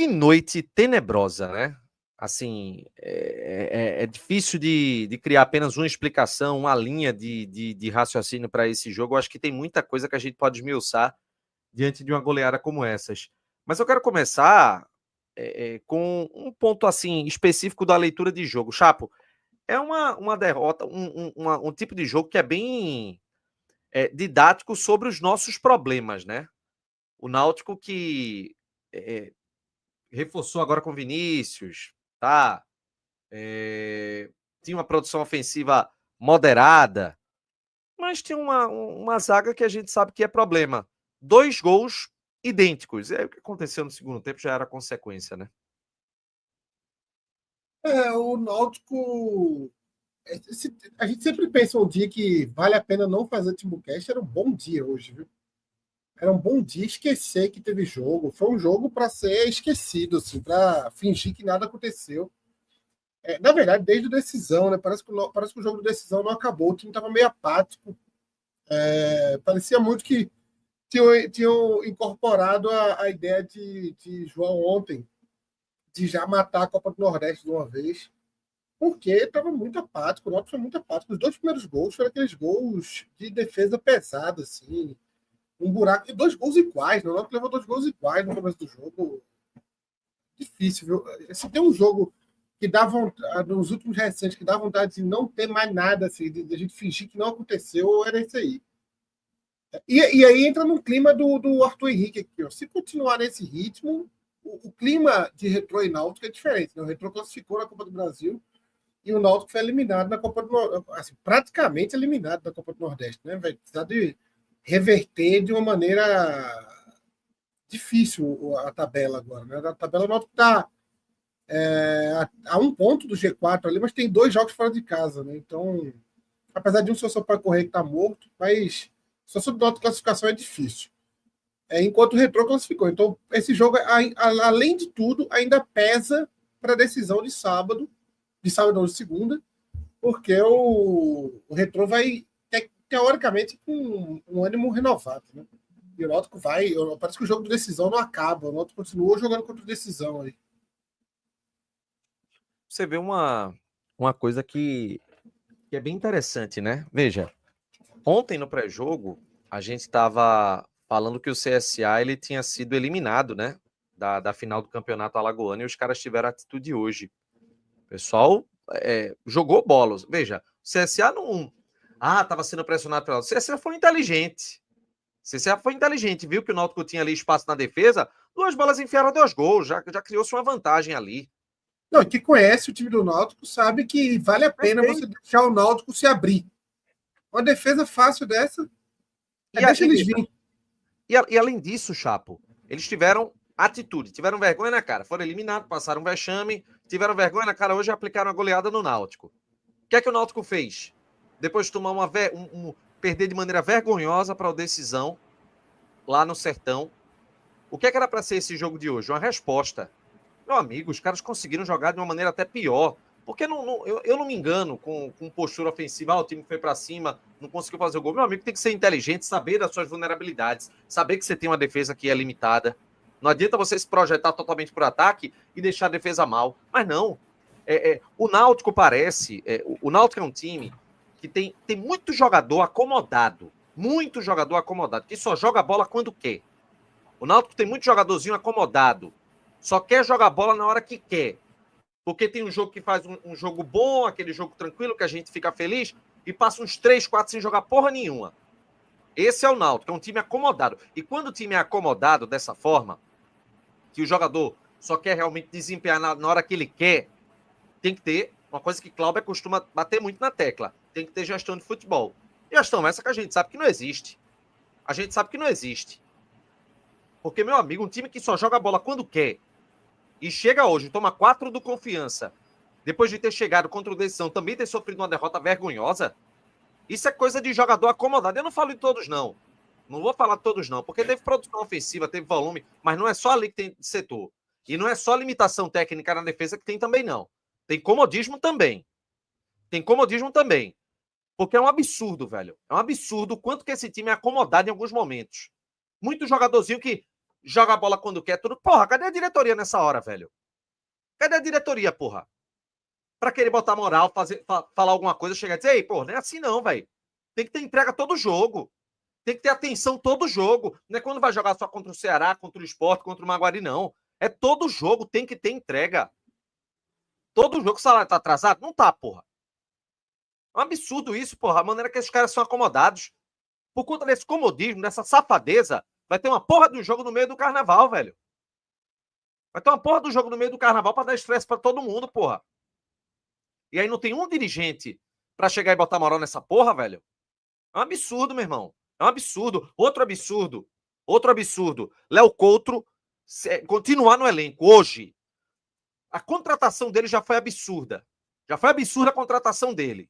Que noite tenebrosa, né? Assim, é difícil de criar apenas uma explicação, uma linha de raciocínio para esse jogo. Eu acho que tem muita coisa que a gente pode esmiuçar diante de uma goleada como essas. Mas eu quero começar com um ponto assim específico da leitura de jogo. Chapo, é uma derrota, um tipo de jogo que é bem didático sobre os nossos problemas, né? O Náutico que reforçou agora com Vinícius, tá? Tinha uma produção ofensiva moderada, mas tinha uma zaga que a gente sabe que é problema. 2 gols idênticos. O que aconteceu no segundo tempo já era consequência, né? O Náutico. A gente sempre pensa um dia que vale a pena não fazer Timbucast. Era um bom dia hoje, viu? Era um bom dia esquecer que teve jogo. Foi um jogo para ser esquecido, assim, para fingir que nada aconteceu. Na verdade, desde a decisão, né? Parece que o jogo de decisão não acabou. O time estava meio apático. Parecia muito que tinham incorporado a ideia de João ontem, de já matar a Copa do Nordeste de uma vez, porque estava muito apático. O Náutico foi muito apático. Os 2 primeiros gols foram aqueles gols de defesa pesada, assim, um buraco. E 2 gols iguais, né? O Náutico levou 2 gols iguais no começo do jogo. Difícil, viu? Se tem um jogo que dá vontade, nos últimos recentes, que dá vontade de não ter mais nada, assim, de a gente fingir que não aconteceu, era esse aí. E aí entra no clima do Arthur Henrique aqui, ó. Se continuar nesse ritmo, o clima de Retrô e Náutico é diferente, né? O Retrô classificou na Copa do Brasil e o Náutico foi eliminado na Copa do Nordeste, assim, praticamente eliminado da Copa do Nordeste, né? Vai precisar de reverter de uma maneira difícil a tabela agora, né? A tabela, o Náutico está a 1 ponto do G4 ali, mas tem 2 jogos fora de casa, né? Então, apesar de um só para correr que está morto, mas só sobre nota de classificação é difícil. Enquanto o Retrô classificou. Então, esse jogo, além de tudo, ainda pesa para a decisão de sábado ou de segunda, porque o Retrô vai, teoricamente, com um ânimo renovado, né? E o Náutico vai. Parece que o jogo de decisão não acaba. O Náutico continua jogando contra decisão aí. Você vê uma coisa que é bem interessante, né? Veja, ontem no pré-jogo, a gente estava falando que o CSA ele tinha sido eliminado, né? Da final do campeonato alagoano e os caras tiveram atitude hoje. O pessoal jogou bolas. Veja, o CSA não. Estava sendo pressionado pelo. O CSA foi inteligente. O CSA foi inteligente, viu que o Náutico tinha ali espaço na defesa, 2 bolas enfiaram 2 gols, já criou-se uma vantagem ali. Não, quem conhece o time do Náutico sabe que vale a pena você deixar o Náutico se abrir. Uma defesa fácil dessa, deixa eles virem. E além disso, Chapo, eles tiveram atitude, tiveram vergonha na cara, foram eliminados, passaram um vexame, tiveram vergonha na cara hoje e aplicaram a goleada no Náutico. O que é que o Náutico fez? Depois de tomar perder de maneira vergonhosa para o Decisão, lá no Sertão, o que é que era para ser esse jogo de hoje? Uma resposta. Meu amigo, os caras conseguiram jogar de uma maneira até pior. Porque eu não me engano com postura ofensiva, o time foi para cima, não conseguiu fazer o gol. Meu amigo, tem que ser inteligente, saber das suas vulnerabilidades, saber que você tem uma defesa que é limitada. Não adianta você se projetar totalmente por ataque e deixar a defesa mal. Mas não. O Náutico parece... o Náutico é um time que tem muito jogador acomodado. Muito jogador acomodado, que só joga bola quando quer. O Náutico tem muito jogadorzinho acomodado. Só quer jogar bola na hora que quer. Porque tem um jogo que faz um jogo bom, aquele jogo tranquilo, que a gente fica feliz, e passa uns 3, 4 sem jogar porra nenhuma. Esse é o Náutico, é um time acomodado. E quando o time é acomodado dessa forma, que o jogador só quer realmente desempenhar na hora que ele quer, tem que ter uma coisa que Cláudio costuma bater muito na tecla. Tem que ter gestão de futebol. Gestão essa que a gente sabe que não existe. A gente sabe que não existe. Porque, meu amigo, um time que só joga bola quando quer, e chega hoje, toma 4 do Confiança, depois de ter chegado contra o Decisão, também ter sofrido uma derrota vergonhosa, isso é coisa de jogador acomodado. Eu não falo de todos, não. Não vou falar de todos, não, porque teve produção ofensiva, teve volume, mas não é só ali que tem setor. E não é só limitação técnica na defesa que tem também, não. Tem comodismo também. Tem comodismo também. Porque é um absurdo, velho. É um absurdo o quanto que esse time é acomodado em alguns momentos. Muito jogadorzinho que joga a bola quando quer, tudo. Porra, cadê a diretoria nessa hora, velho? Cadê a diretoria, porra? Pra querer botar moral, falar alguma coisa, chegar e dizer, ei, porra, não é assim não, velho. Tem que ter entrega todo jogo. Tem que ter atenção todo jogo. Não é quando vai jogar só contra o Ceará, contra o Sport, contra o Maguari, não. É todo jogo, tem que ter entrega. Todo jogo o salário tá atrasado? Não tá, porra. É um absurdo isso, porra. A maneira que esses caras são acomodados. Por conta desse comodismo, dessa safadeza, vai ter uma porra do jogo no meio do carnaval, velho. Vai ter uma porra do jogo no meio do carnaval pra dar estresse pra todo mundo, porra. E aí não tem um dirigente pra chegar e botar moral nessa porra, velho. É um absurdo, meu irmão. É um absurdo. Outro absurdo. Outro absurdo. Léo Coutro continuar no elenco hoje. A contratação dele já foi absurda. Já foi absurda a contratação dele.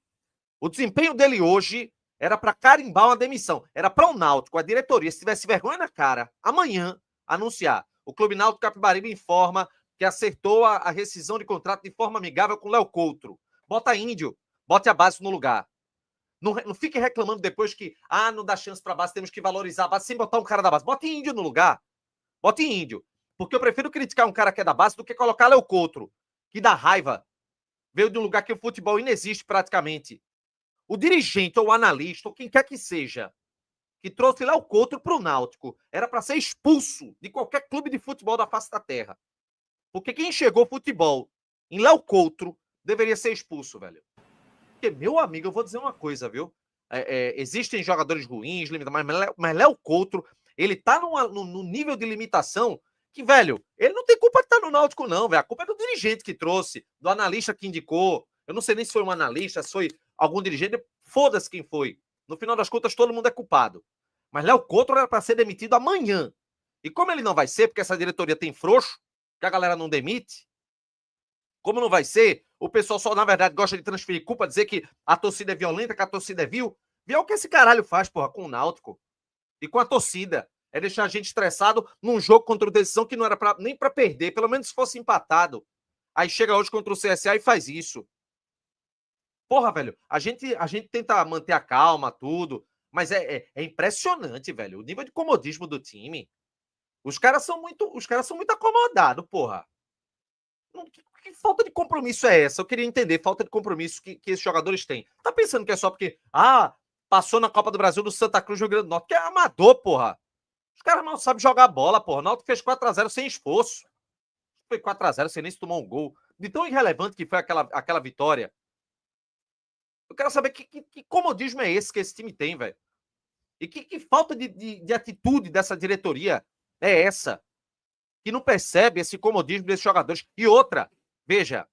O desempenho dele hoje era para carimbar uma demissão. Era para o Náutico, a diretoria, se tivesse vergonha na cara, amanhã, anunciar. O Clube Náutico Capibaribe informa que acertou a rescisão de contrato de forma amigável com Léo Coutro. Bota índio, bote a base no lugar. Não fique reclamando depois que, não dá chance para a base, temos que valorizar a base sem botar um cara da base. Bote índio no lugar. Bote índio. Porque eu prefiro criticar um cara que é da base do que colocar Léo Coutro, que dá raiva. Veio de um lugar que o futebol inexiste praticamente. O dirigente ou o analista, ou quem quer que seja, que trouxe Léo Coutro para o Náutico, era para ser expulso de qualquer clube de futebol da face da terra. Porque quem chegou futebol em Léo Coutro deveria ser expulso, velho. Porque, meu amigo, eu vou dizer uma coisa, viu? Existem jogadores ruins, mas Léo Coutro, ele tá num nível de limitação que, velho, ele não tem culpa de estar no Náutico, não, velho. A culpa é do dirigente que trouxe, do analista que indicou. Eu não sei nem se foi um analista, se foi algum dirigente. Foda-se quem foi. No final das contas, todo mundo é culpado. Mas Léo Coutro era para ser demitido amanhã. E como ele não vai ser, porque essa diretoria tem frouxo, que a galera não demite, como não vai ser, o pessoal só, na verdade, gosta de transferir culpa, dizer que a torcida é violenta, que a torcida é vil. Vê o que esse caralho faz, porra, com o Náutico e com a torcida. É deixar a gente estressado num jogo contra o Decisão que não era nem pra perder, pelo menos se fosse empatado. Aí chega hoje contra o CSA e faz isso. Porra, velho, a gente tenta manter a calma, tudo, mas é impressionante, velho, o nível de comodismo do time. Os caras são muito acomodados, porra. Que falta de compromisso é essa? Eu queria entender, falta de compromisso que esses jogadores têm. Tá pensando que é só porque, passou na Copa do Brasil do Santa Cruz, Rio Grande do Norte, que é amador, porra. Os caras não sabem jogar bola, porra. O Náutico fez 4x0 sem esforço. Foi 4x0 sem nem se tomar um gol. De tão irrelevante que foi aquela vitória. Eu quero saber que comodismo é esse que esse time tem, velho. E que falta de atitude dessa diretoria é essa? Que não percebe esse comodismo desses jogadores. E outra, veja,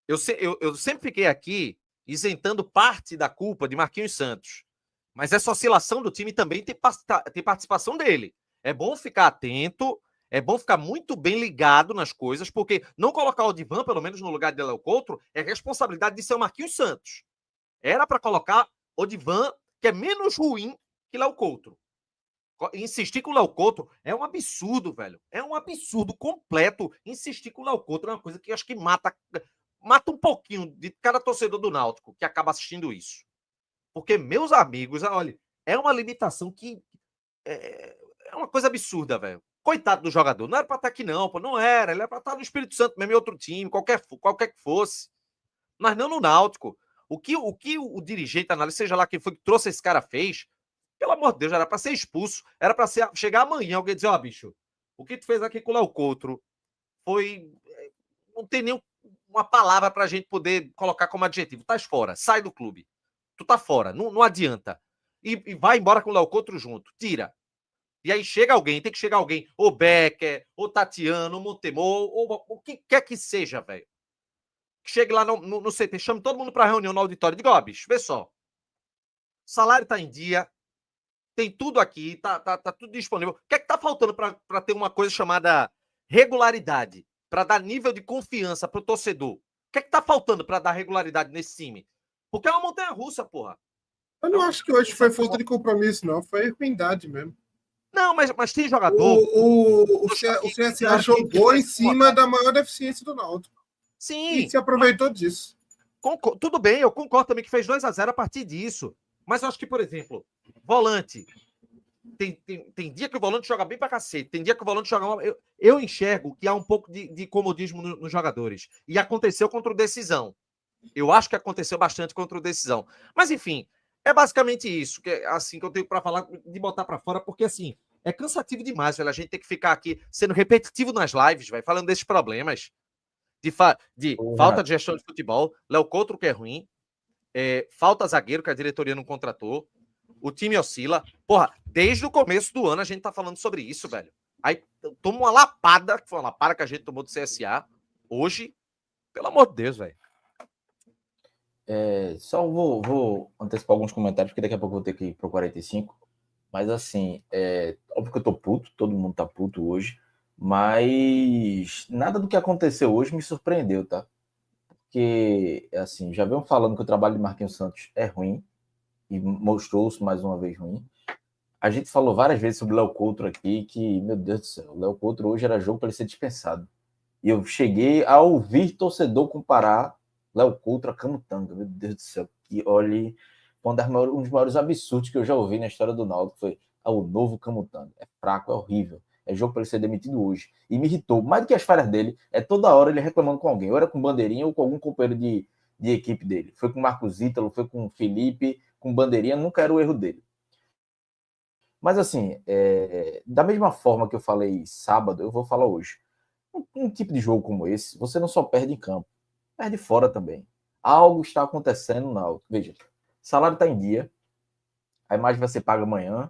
eu sempre fiquei aqui isentando parte da culpa de Marquinhos Santos. Mas essa oscilação do time também tem participação dele. É bom ficar atento, é bom ficar muito bem ligado nas coisas, porque não colocar o Odivan, pelo menos no lugar de Léo Coutro, é responsabilidade de ser o Marquinhos Santos. Era para colocar o Odivan, que é menos ruim que Léo Coutro. Insistir com o Léo Coutro é um absurdo, velho. É um absurdo completo. Insistir com o Léo Coutro é uma coisa que eu acho que mata um pouquinho de cada torcedor do Náutico que acaba assistindo isso. Porque, meus amigos, olha, é uma limitação que é uma coisa absurda, velho. Coitado do jogador. Não era pra estar aqui, não, pô. Não era. Ele era pra estar no Espírito Santo mesmo, em outro time, qualquer que fosse. Mas não no Náutico. O que o dirigente, analista, seja lá quem foi que trouxe esse cara, fez, pelo amor de Deus, era pra ser expulso. Era pra chegar amanhã alguém dizer, bicho, o que tu fez aqui com o Léo Coutro foi... Não tem nem uma palavra pra gente poder colocar como adjetivo. Tá fora. Sai do clube. Tu tá fora, não adianta. E vai embora com o Léo Coutro junto, tira. E aí chega alguém, tem que chegar alguém, ou Becker, ou Tatiano, ou Montemor, ou o que quer que seja, velho. Chegue lá no CT, chame todo mundo pra reunião no auditório, diga, bicho, vê só. Salário tá em dia, tem tudo aqui, tá tudo disponível. O que é que tá faltando pra ter uma coisa chamada regularidade? Pra dar nível de confiança pro torcedor? O que é que tá faltando pra dar regularidade nesse time? Porque é uma montanha-russa, porra. Eu não acho que hoje foi falta de compromisso, não. Foi ruindade mesmo. Não, mas tem jogador... O CSA jogou em cima da maior deficiência do Náutico. Sim. E se aproveitou disso. Tudo bem, eu concordo também que fez 2x0 a partir disso. Mas eu acho que, por exemplo, volante. tem dia que o volante joga bem pra cacete, tem dia que o volante joga mal. Eu enxergo que há um pouco de comodismo nos jogadores. E aconteceu contra o Decisão. Eu acho que aconteceu bastante contra o Decisão. Mas, enfim, é basicamente isso que, assim, que eu tenho para falar, de botar para fora, porque, assim, é cansativo demais, velho. A gente tem que ficar aqui sendo repetitivo nas lives, velho, falando desses problemas. De falta de gestão de futebol, Léo Couto que é ruim, falta zagueiro que a diretoria não contratou, o time oscila. Porra, desde o começo do ano a gente tá falando sobre isso, velho. Aí toma uma lapada, que foi uma lapada que a gente tomou do CSA, hoje, pelo amor de Deus, velho. Só vou antecipar alguns comentários, porque daqui a pouco eu vou ter que ir pro 45. Mas assim, óbvio que eu tô puto, todo mundo tá puto hoje, mas nada do que aconteceu hoje me surpreendeu, tá? Porque, assim, já venham falando que o trabalho de Marquinhos Santos é ruim, e mostrou-se mais uma vez ruim. A gente falou várias vezes sobre o Léo Couto aqui, que, meu Deus do céu, o Léo Couto hoje era jogo para ele ser dispensado. E eu cheguei a ouvir torcedor comparar Léo Couto a Camutanga. Meu Deus do céu, que olhe, um dos maiores absurdos que eu já ouvi na história do Náutico foi o novo Camutanga. É fraco, é horrível. É jogo para ele ser demitido hoje. E me irritou. Mais do que as falhas dele, é toda hora ele reclamando com alguém. Ou era com Bandeirinha ou com algum companheiro de equipe dele. Foi com o Marcos Ítalo, foi com o Felipe, com Bandeirinha, nunca era o erro dele. Mas assim, da mesma forma que eu falei sábado, eu vou falar hoje. Um tipo de jogo como esse, você não só perde em campo, perde fora também. Algo está acontecendo no Náutico. Veja, salário está em dia, a imagem vai ser paga amanhã,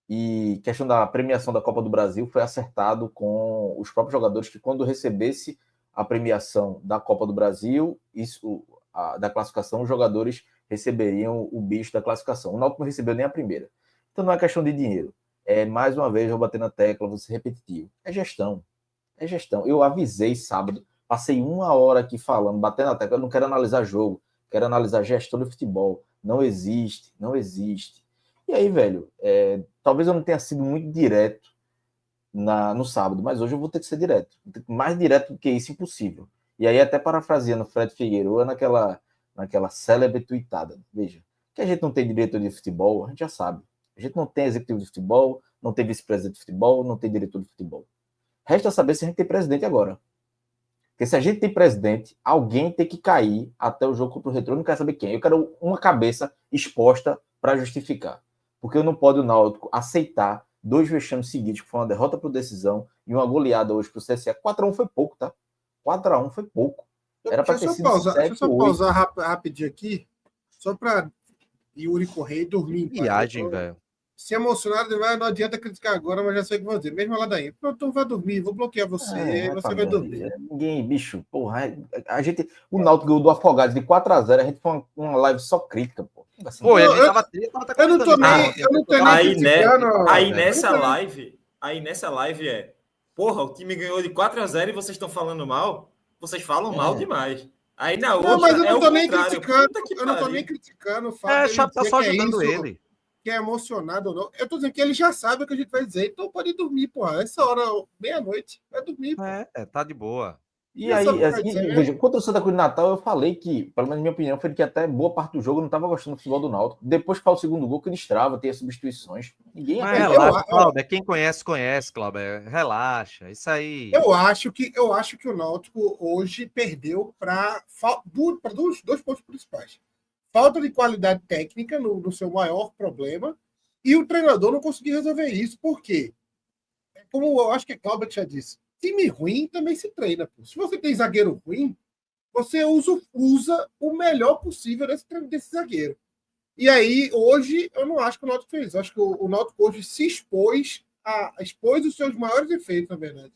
e questão da premiação da Copa do Brasil foi acertado com os próprios jogadores que quando recebesse a premiação da Copa do Brasil, da classificação, os jogadores receberiam o bicho da classificação. O Náutico não recebeu nem a primeira. Então não é questão de dinheiro. Mais uma vez, eu vou bater na tecla, vou ser repetitivo. É gestão. É gestão. Eu avisei sábado, passei 1 hora aqui falando, batendo na tecla, eu não quero analisar jogo, quero analisar gestão de futebol. Não existe, não existe. E aí, velho, talvez eu não tenha sido muito direto no sábado, mas hoje eu vou ter que ser direto. Mais direto do que isso, impossível. E aí, até parafraseando Fred Figueiredo naquela célebre tweetada. Veja, que a gente não tem diretor de futebol, a gente já sabe. A gente não tem executivo de futebol, não tem vice-presidente de futebol, não tem diretor de futebol. Resta saber se a gente tem presidente agora. Porque se a gente tem presidente, alguém tem que cair até o jogo contra o Retrô. Eu não quero saber quem. Eu quero uma cabeça exposta para justificar. Porque não pode o Náutico aceitar 2 vexames seguidos, que foi uma derrota por decisão e uma goleada hoje para o CSA. 4-1 foi pouco, tá? 4-1 foi pouco. Era para ter sido 7-8. Deixa eu só pausar rapidinho aqui, só para Yuri correr e dormir em paz. Viagem, velho. Se emocionado, não adianta criticar agora, mas já sei o que vou dizer. Mesmo lá daí. Pronto, então vai dormir, vou bloquear você, você vai dormir. Ninguém, bicho, porra. O Náutico ganhou do Afogados de 4-0, a gente foi uma live só crítica, pô. Assim, pô, eu não tô nem criticando. Aí nessa live porra, o time ganhou de 4-0 e vocês estão falando mal? Vocês falam mal demais. Aí na outra, mas eu não tô nem criticando. Eu não tô nem criticando o fato Chapo tá só ajudando ele. Que é emocionado ou não. Eu tô dizendo que ele já sabe o que a gente vai dizer, então pode dormir, porra. Essa hora, meia-noite, vai dormir. Tá de boa. E aí, veja, contra o Santa Cruz de Natal, eu falei que, pelo menos minha opinião, foi que até boa parte do jogo eu não estava gostando do futebol do Náutico. Depois que faz o segundo gol, que destrava, tem as substituições. Ninguém relaxa, Cláudio. Quem conhece, Cláudio. Relaxa, isso aí. Eu acho que o Náutico hoje perdeu para dois pontos principais. Falta de qualidade técnica no seu maior problema, e o treinador não conseguiu resolver isso. Por quê? Como eu acho que a Cláudia já disse, time ruim também se treina. Pô. Se você tem zagueiro ruim, você usa o melhor possível desse zagueiro. E aí, hoje, eu não acho que o Náutico fez. Eu acho que o Náutico hoje se expôs os seus maiores defeitos, na verdade.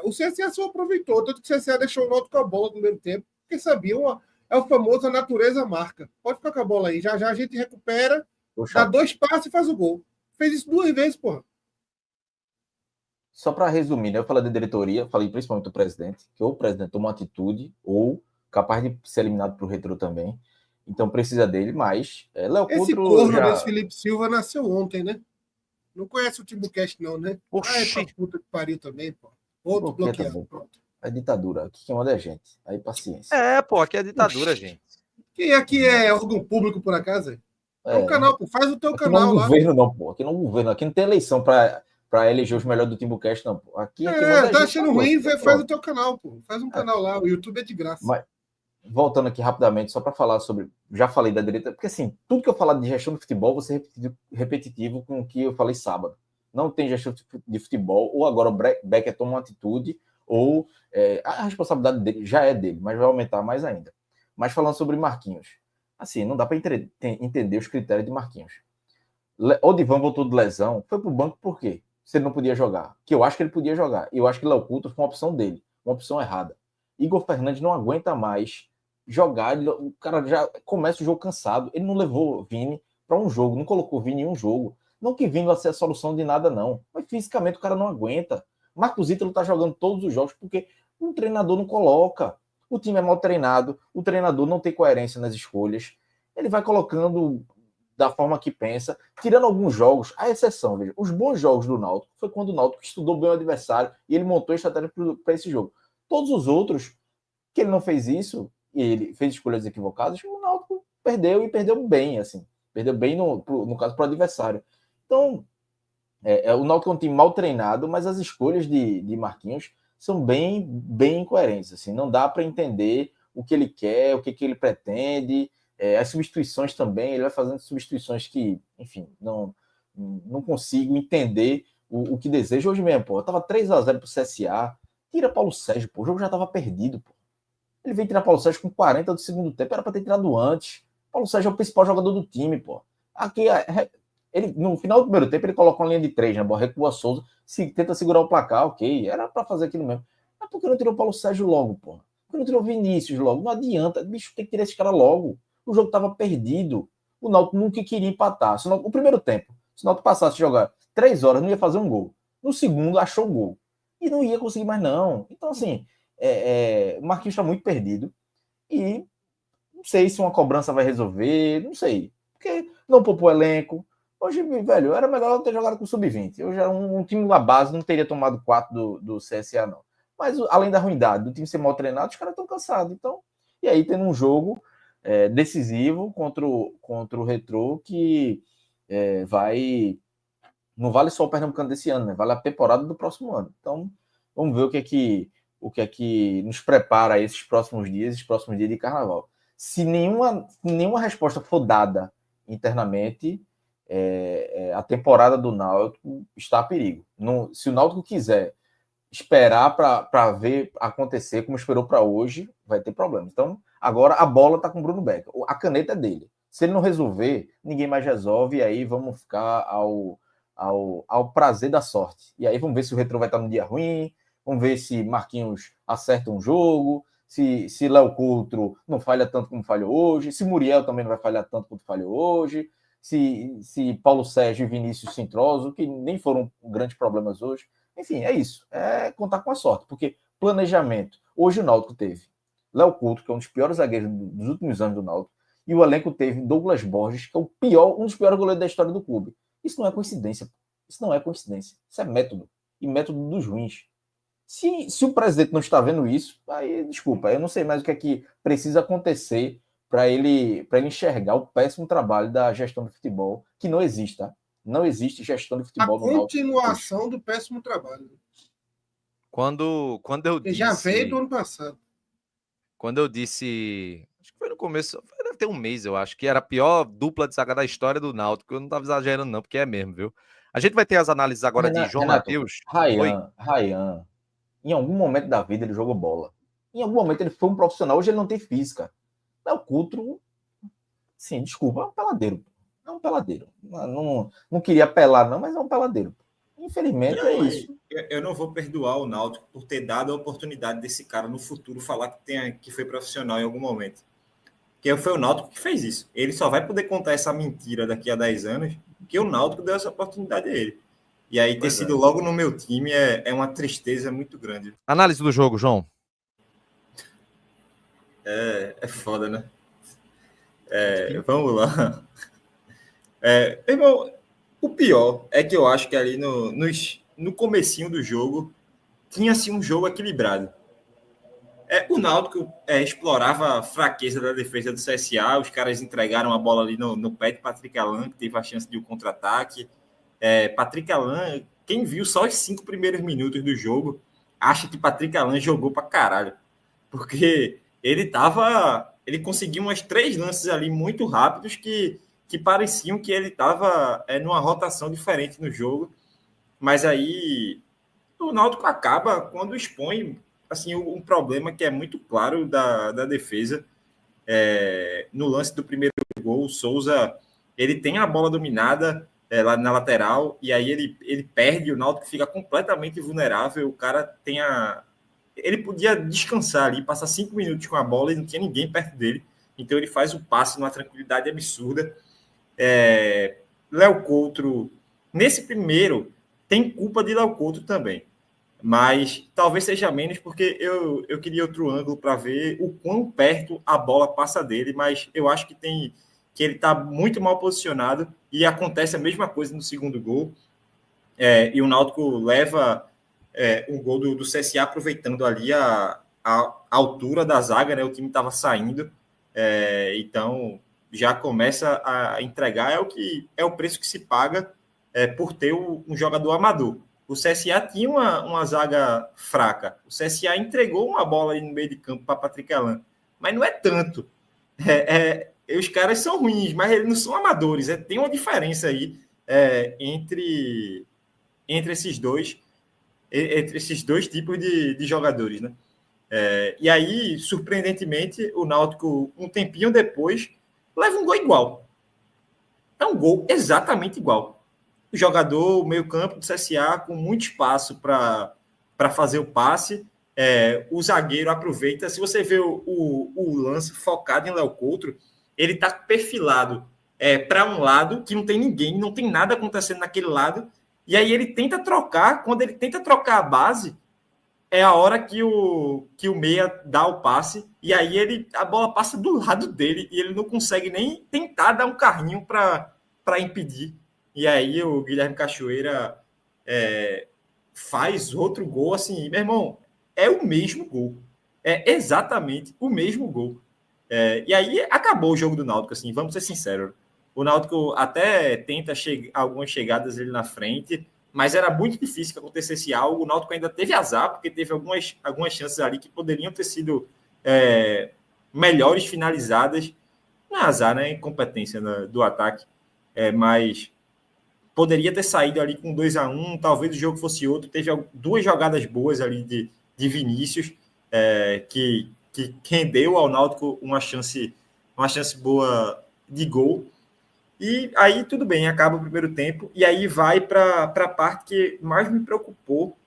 O CSA só aproveitou, tanto que o CSA deixou o Náutico com a bola no primeiro tempo, porque sabiam... É o famoso a natureza marca. Pode ficar com a bola aí. Já a gente recupera, dá 2 passos e faz o gol. Fez isso 2 vezes, porra. Só para resumir, né? Eu falei da diretoria, falei principalmente do presidente, que ou o presidente toma uma atitude, ou capaz de ser eliminado para o Retrô também. Então precisa dele, mas... Esse corno desse Felipe Silva nasceu ontem, né? Não conhece o Timbucast não, né? Oxi. Puta que pariu também, pô. Outro bloqueado, tá pronto. É ditadura. Aqui quem manda é a gente. Aí paciência. Pô, aqui é ditadura, gente. Quem aqui é órgão público, por acaso? É um canal, pô. Faz o teu Aqui não é canal um lá. governo, não, pô. Aqui não é um governo. Aqui não tem eleição para eleger os melhores do Timbucast, não, pô. Aqui quem manda é a Tá gente achando pra ruim, gosto. faz o teu canal, pô. Faz um canal lá. O YouTube é de graça. Mas, voltando aqui rapidamente, só para falar sobre. Já falei da direita, porque assim, tudo que eu falar de gestão de futebol, vou ser repetitivo com o que eu falei sábado. Não tem gestão de futebol, ou agora o Becker toma uma atitude, ou a responsabilidade dele já é dele, mas vai aumentar mais ainda. Mas falando sobre Marquinhos, assim, não dá para entender os critérios de Marquinhos. Odivan voltou de lesão, foi pro banco por quê? Se ele não podia jogar. Que eu acho que ele podia jogar. E eu acho que Léo Couto foi uma opção dele, uma opção errada. Igor Fernandes não aguenta mais jogar, o cara já começa o jogo cansado. Ele não levou Vini para um jogo, não colocou Vini em um jogo. Não que Vini vai ser a solução de nada, não. Mas fisicamente o cara não aguenta. Marcos Ítalo tá jogando todos os jogos porque um treinador não coloca. O time é mal treinado, o treinador não tem coerência nas escolhas. Ele vai colocando da forma que pensa, tirando alguns jogos, a exceção, veja, os bons jogos do Náutico foi quando o Náutico estudou bem o adversário e ele montou a estratégia para esse jogo. Todos os outros, que ele não fez isso, e ele fez escolhas equivocadas, o Náutico perdeu e perdeu bem, assim, perdeu bem no caso para o adversário. Então, o Náutico é um time mal treinado, mas as escolhas de Marquinhos são bem incoerentes, assim, não dá para entender o que ele quer, o que ele pretende. As substituições também, ele vai fazendo substituições que, enfim, não consigo entender o que deseja. Hoje mesmo, pô, eu tava 3-0 pro CSA, tira Paulo Sérgio, pô, o jogo já tava perdido, pô. Ele veio tirar Paulo Sérgio com 40 do segundo tempo, era para ter tirado antes. Paulo Sérgio é o principal jogador do time, pô. Aqui, ele, no final do primeiro tempo, ele coloca uma linha de 3, né, pô, recua Souza, tenta segurar o placar, ok, era para fazer aquilo mesmo. Mas por que não tirou Paulo Sérgio logo, pô? Por que não tirou Vinícius logo? Não adianta, bicho, tem que tirar esse cara logo. O jogo estava perdido. O Náutico nunca queria empatar. O primeiro tempo, se o Náutico passasse a jogar 3 horas, não ia fazer um gol. No segundo, achou o gol. E não ia conseguir mais, não. Então, assim, o Marquinhos está muito perdido. E não sei se uma cobrança vai resolver. Não sei. Porque não poupou o elenco. Hoje, velho, era melhor ter jogado com o Sub-20. Hoje, um time da base não teria tomado 4 do CSA, não. Mas, além da ruindade do time ser mal treinado, os caras estão cansados. Então, e aí, tendo um jogo decisivo contra o Retrô, que não vale só o Pernambucano desse ano, né? Vale a temporada do próximo ano. Então, vamos ver o que é que nos prepara esses próximos dias de carnaval. Se nenhuma resposta for dada internamente, a temporada do Náutico está a perigo. Se o Náutico quiser esperar para ver acontecer como esperou para hoje, vai ter problema. Então, agora a bola está com o Bruno Becker. A caneta é dele. Se ele não resolver, ninguém mais resolve, e aí vamos ficar ao prazer da sorte. E aí vamos ver se o Retrô vai estar num dia ruim, vamos ver se Marquinhos acerta um jogo, se Léo Coutro não falha tanto como falhou hoje, se Muriel também não vai falhar tanto quanto falhou hoje, se Paulo Sérgio e Vinícius se entrosam, que nem foram grandes problemas hoje. Enfim, é isso. É contar com a sorte, porque planejamento. Hoje o Náutico teve Léo Couto, que é um dos piores zagueiros dos últimos anos do Náutico, e o elenco teve Douglas Borges, que é um dos piores goleiros da história do clube. Isso não é coincidência. Isso não é coincidência. Isso é método. E método dos ruins. Se o presidente não está vendo isso, aí, desculpa, eu não sei mais o que é que precisa acontecer para ele enxergar o péssimo trabalho da gestão do futebol, que não existe, tá? Não existe gestão de futebol no Náutico. Continuação do péssimo trabalho. Quando eu disse... Já veio do ano passado. Quando eu disse... Acho que foi no começo, deve ter um mês, eu acho, que era a pior dupla de zaga da história do Náutico. Eu não estava exagerando, não, porque é mesmo, viu? A gente vai ter as análises agora de João Matheus. Ryan, em algum momento da vida ele jogou bola. Em algum momento ele foi um profissional. Hoje ele não tem física. Léo Coutro, sim, desculpa, é um peladeiro. É um peladeiro. Não queria apelar, não, mas é um peladeiro. Infelizmente é isso. Eu não vou perdoar o Náutico por ter dado a oportunidade desse cara no futuro falar que foi profissional em algum momento. Porque foi o Náutico que fez isso. Ele só vai poder contar essa mentira daqui a 10 anos porque o Náutico deu essa oportunidade a ele. E aí ter sido logo no meu time é uma tristeza muito grande. Análise do jogo, João. É foda, né? Vamos lá. Irmão, o pior é que eu acho que ali no comecinho do jogo tinha-se um jogo equilibrado. O Náutico explorava a fraqueza da defesa do CSA, os caras entregaram a bola ali no pé de Patrick Alan, que teve a chance de um contra-ataque. Patrick Alan, quem viu só os 5 primeiros minutos do jogo, acha que Patrick Alan jogou pra caralho, porque ele conseguiu umas 3 lances ali muito rápidos que pareciam que ele estava numa rotação diferente no jogo, mas aí o Náutico acaba quando expõe assim, um problema que é muito claro da defesa. No lance do primeiro gol, o Souza ele tem a bola dominada lá na lateral, e aí ele perde, o Náutico fica completamente vulnerável, o cara ele podia descansar ali, passar 5 minutos com a bola e não tinha ninguém perto dele, então ele faz o passe numa tranquilidade absurda. Léo Couto, nesse primeiro, tem culpa de Léo Couto também, mas talvez seja menos, porque eu queria outro ângulo para ver o quão perto a bola passa dele, mas eu acho que ele está muito mal posicionado, e acontece a mesma coisa no segundo gol, e o Náutico leva um gol do CSA aproveitando ali a altura da zaga, né? O time estava saindo, então já começa a entregar, é o preço que se paga por ter um jogador amador. O CSA tinha uma zaga fraca, o CSA entregou uma bola ali no meio de campo para Patrick Alan, mas não é tanto. Os caras são ruins, mas eles não são amadores. Tem uma diferença aí entre esses dois tipos de jogadores, né? E aí, surpreendentemente, o Náutico, um tempinho depois, leva um gol igual. É um gol exatamente igual. O jogador, o meio-campo do CSA, com muito espaço para fazer o passe, o zagueiro aproveita. Se você vê o lance focado em Léo Couto, ele está perfilado para um lado que não tem ninguém, não tem nada acontecendo naquele lado, e aí ele tenta trocar. Quando ele tenta trocar a base, é a hora que o meia dá o passe, e aí a bola passa do lado dele e ele não consegue nem tentar dar um carrinho para impedir. E aí o Guilherme Cachoeira faz outro gol, assim, meu irmão, é o mesmo gol. É exatamente o mesmo gol. E aí acabou o jogo do Náutico, assim, vamos ser sinceros. O Náutico até tenta algumas chegadas ali na frente, mas era muito difícil que acontecesse algo. O Náutico ainda teve azar, porque teve algumas chances ali que poderiam ter sido melhores finalizadas. Não é azar, né? Incompetência do ataque. Mas poderia ter saído ali com 2-1, talvez o jogo fosse outro. Teve 2 jogadas boas ali de Vinícius, que rendeu ao Náutico uma chance boa de gol. E aí tudo bem, acaba o primeiro tempo, e aí vai para a parte que mais me preocupou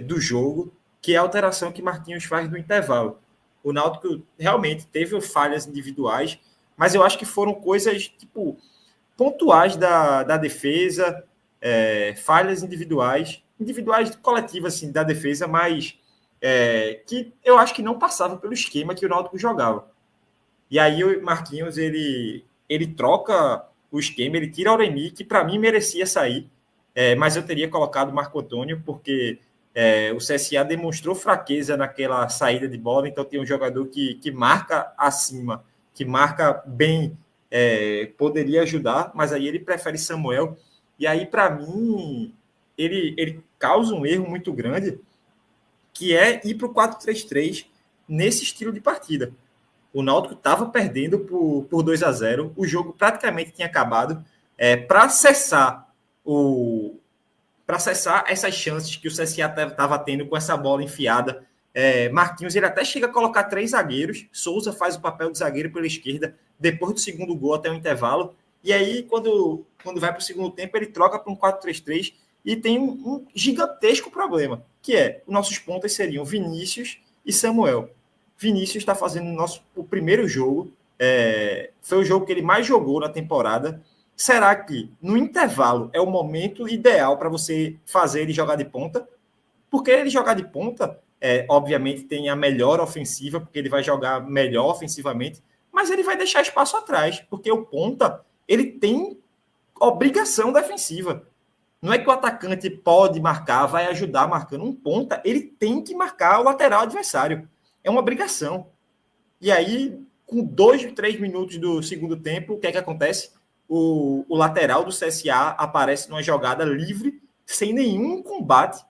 do jogo, que é a alteração que Marquinhos faz no intervalo. O Náutico realmente teve falhas individuais, mas eu acho que foram coisas pontuais da defesa, falhas individuais coletivas assim, da defesa, mas que eu acho que não passava pelo esquema que o Náutico jogava. E aí o Marquinhos, ele troca o esquema, ele tira o Auremi, que para mim merecia sair, mas eu teria colocado o Marco Antônio, porque o CSA demonstrou fraqueza naquela saída de bola, então tem um jogador que marca acima, que marca bem, poderia ajudar, mas aí ele prefere Samuel, e aí para mim ele causa um erro muito grande, que é ir para o 4-3-3 nesse estilo de partida. O Náutico estava perdendo por 2-0, o jogo praticamente tinha acabado. Para cessar essas chances que o CSA estava tendo com essa bola enfiada, Marquinhos ele até chega a colocar 3 zagueiros, Souza faz o papel de zagueiro pela esquerda, depois do segundo gol até o intervalo, e aí quando vai para o segundo tempo ele troca para um 4-3-3 e tem um gigantesco problema, que os nossos pontas seriam Vinícius e Samuel. Vinícius está fazendo o primeiro jogo, foi o jogo que ele mais jogou na temporada. Será que no intervalo é o momento ideal para você fazer ele jogar de ponta? Porque ele jogar de ponta, obviamente tem a melhor ofensiva, porque ele vai jogar melhor ofensivamente, mas ele vai deixar espaço atrás, porque o ponta ele tem obrigação defensiva. Não é que o atacante pode marcar, vai ajudar marcando. Um ponta, ele tem que marcar o lateral adversário. É uma obrigação. E aí, com 2, 3 minutos do segundo tempo, o que é que acontece? O lateral do CSA aparece numa jogada livre, sem nenhum combate.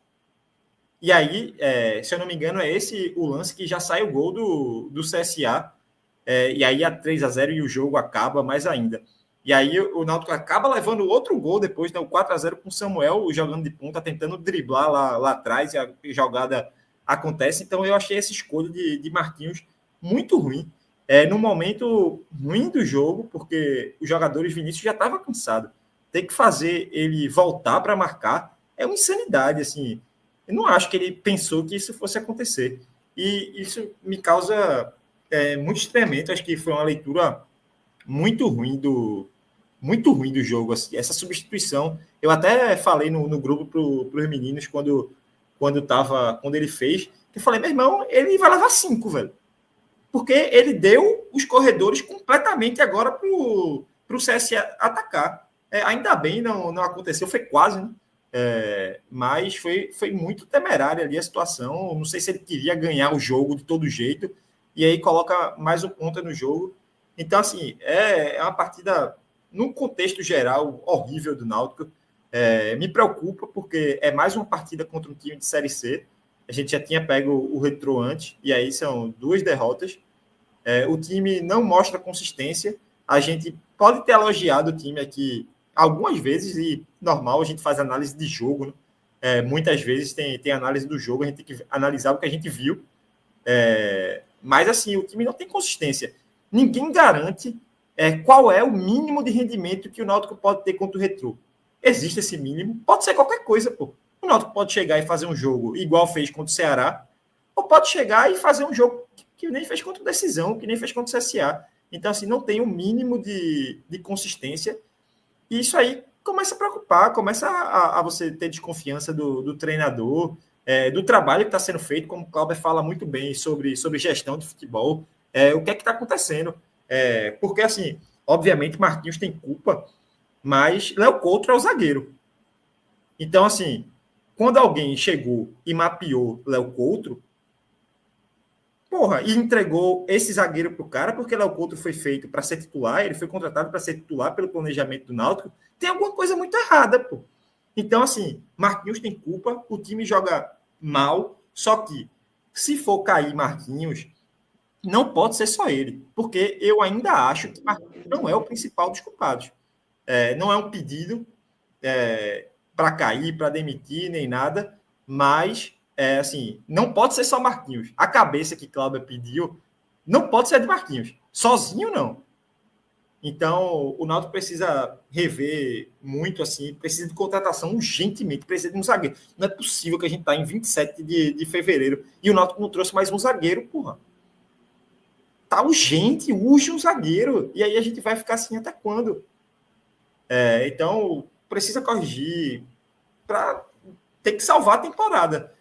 E aí, se eu não me engano, é esse o lance que já sai o gol do CSA. E aí a 3-0 e o jogo acaba mais ainda. E aí o Náutico acaba levando outro gol depois, né, o 4-0 com o Samuel jogando de ponta, tentando driblar lá atrás, e a jogada acontece. Então eu achei essa escolha de Marquinhos muito ruim. No momento ruim do jogo, porque os jogadores Vinícius já estavam cansados. Ter que fazer ele voltar para marcar é uma insanidade, assim. Eu não acho que ele pensou que isso fosse acontecer. E isso me causa muito estranhamento. Acho que foi uma leitura muito ruim do jogo. Assim. Essa substituição, eu até falei no grupo para os meninos quando ele fez, que eu falei, meu irmão, ele vai levar 5, velho. Porque ele deu os corredores completamente agora para o CSA atacar. Ainda bem não aconteceu, foi quase, né? Mas foi muito temerária ali a situação. Não sei se ele queria ganhar o jogo de todo jeito, e aí coloca mais um ponta no jogo. Então, assim, é uma partida, num contexto geral, horrível do Náutico. Me preocupa, porque é mais uma partida contra um time de Série C. A gente já tinha pego o Retrô antes, e aí são 2 derrotas. O time não mostra consistência. A gente pode ter elogiado o time aqui algumas vezes, e normal, a gente faz análise de jogo, né? Muitas vezes tem análise do jogo, a gente tem que analisar o que a gente viu. Mas, assim, o time não tem consistência. Ninguém garante qual é o mínimo de rendimento que o Náutico pode ter contra o Retrô. Existe esse mínimo, pode ser qualquer coisa, pô. O Náutico pode chegar e fazer um jogo igual fez contra o Ceará, ou pode chegar e fazer um jogo que nem fez contra o Decisão, que nem fez contra o CSA. Então, assim, não tem um mínimo de consistência. E isso aí começa a preocupar, começa a você ter desconfiança do treinador, do trabalho que está sendo feito, como o Cláudio fala muito bem sobre gestão de futebol. O que é que está acontecendo? Porque, assim, obviamente, Marquinhos tem culpa, mas Léo Couto é o zagueiro. Então, assim, quando alguém chegou e mapeou Léo Couto, e entregou esse zagueiro para o cara, porque Léo Couto foi feito para ser titular, ele foi contratado para ser titular pelo planejamento do Náutico, tem alguma coisa muito errada, pô. Então, assim, Marquinhos tem culpa, o time joga mal, só que se for cair Marquinhos, não pode ser só ele, porque eu ainda acho que Marquinhos não é o principal dos culpados. Não é um pedido para cair, para demitir, nem nada, mas assim, não pode ser só Marquinhos. A cabeça que Cláudio pediu não pode ser de Marquinhos. Sozinho, não. Então, o Náutico precisa rever muito, assim, precisa de contratação urgentemente, precisa de um zagueiro. Não é possível que a gente está em 27 de fevereiro e o Náutico não trouxe mais um zagueiro, porra. Tá urgente, urge um zagueiro. E aí a gente vai ficar assim até quando? Então, precisa corrigir para ter que salvar a temporada.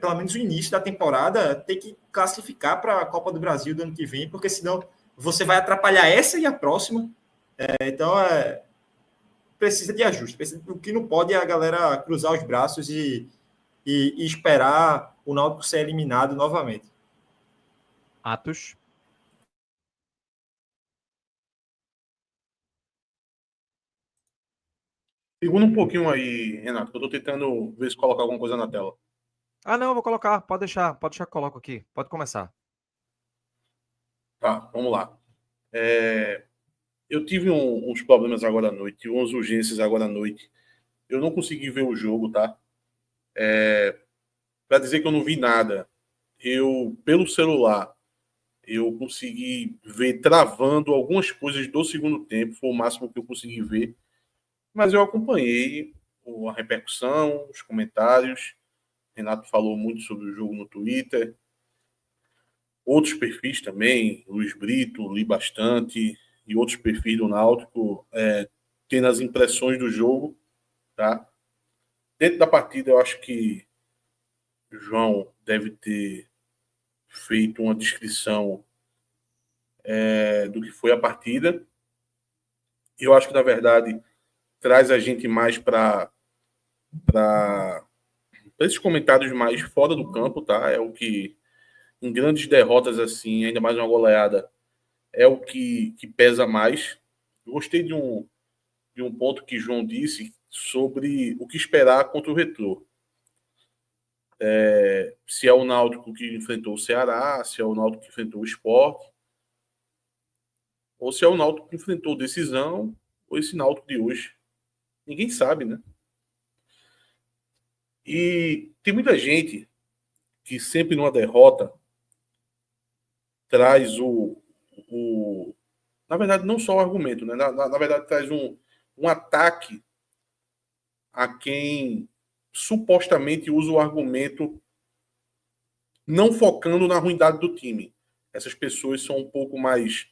Pelo menos o início da temporada, tem que classificar para a Copa do Brasil do ano que vem, porque senão você vai atrapalhar essa e a próxima. Então, precisa de ajuste. O que não pode é a galera cruzar os braços e esperar o Náutico ser eliminado novamente. Atos. Segunda um pouquinho aí, Renato, que eu tô tentando ver se coloca alguma coisa na tela. Não, eu vou colocar. Pode deixar que eu coloco aqui. Pode começar. Tá, vamos lá. Eu tive uns problemas agora à noite, tive umas urgências agora à noite. Eu não consegui ver o jogo, tá? Para dizer que eu não vi nada, pelo celular, eu consegui ver travando algumas coisas do segundo tempo, foi o máximo que eu consegui ver. Mas eu acompanhei a repercussão, os comentários. Renato falou muito sobre o jogo no Twitter. Outros perfis também, Luiz Brito, li bastante, e outros perfis do Náutico, tendo as impressões do jogo. Tá? Dentro da partida, eu acho que o João deve ter feito uma descrição do que foi a partida. Eu acho que, na verdade, traz a gente mais para para esses comentários mais fora do campo, tá? É o que, em grandes derrotas assim, ainda mais uma goleada, é o que pesa mais. Eu gostei de um ponto que João disse sobre o que esperar contra o Retrô. Se é o Náutico que enfrentou o Ceará, se é o Náutico que enfrentou o Sport, ou se é o Náutico que enfrentou Decisão, ou esse Náutico de hoje. Ninguém sabe, né? E tem muita gente que sempre numa derrota traz na verdade, não só o argumento, né? Na verdade, traz um ataque a quem supostamente usa o argumento não focando na ruindade do time. Essas pessoas são um pouco mais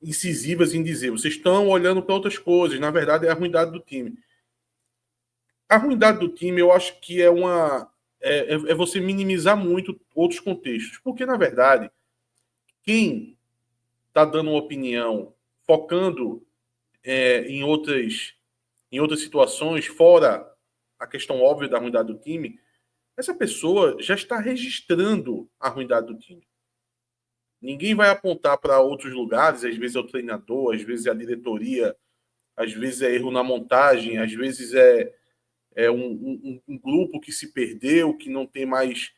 incisivas em dizer, vocês estão olhando para outras coisas, na verdade é a ruindade do time. A ruindade do time, eu acho que é você minimizar muito outros contextos, porque na verdade, quem está dando uma opinião focando em outras situações, fora a questão óbvia da ruindade do time, essa pessoa já está registrando a ruindade do time. Ninguém vai apontar para outros lugares, às vezes é o treinador, às vezes é a diretoria, às vezes é erro na montagem, às vezes é um grupo que se perdeu, que não tem mais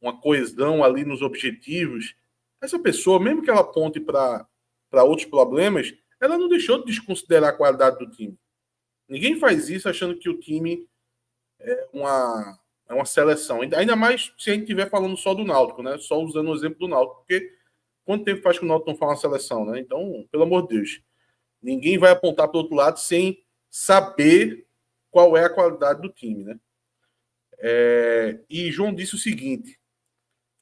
uma coesão ali nos objetivos. Essa pessoa, mesmo que ela aponte para outros problemas, ela não deixou de desconsiderar a qualidade do time. Ninguém faz isso achando que o time é uma seleção. Ainda mais se a gente estiver falando só do Náutico, né? Só usando o exemplo do Náutico, porque quanto tempo faz que o Náutico não fala uma seleção, né? Então, pelo amor de Deus, ninguém vai apontar para o outro lado sem saber qual é a qualidade do time, né? E João disse o seguinte,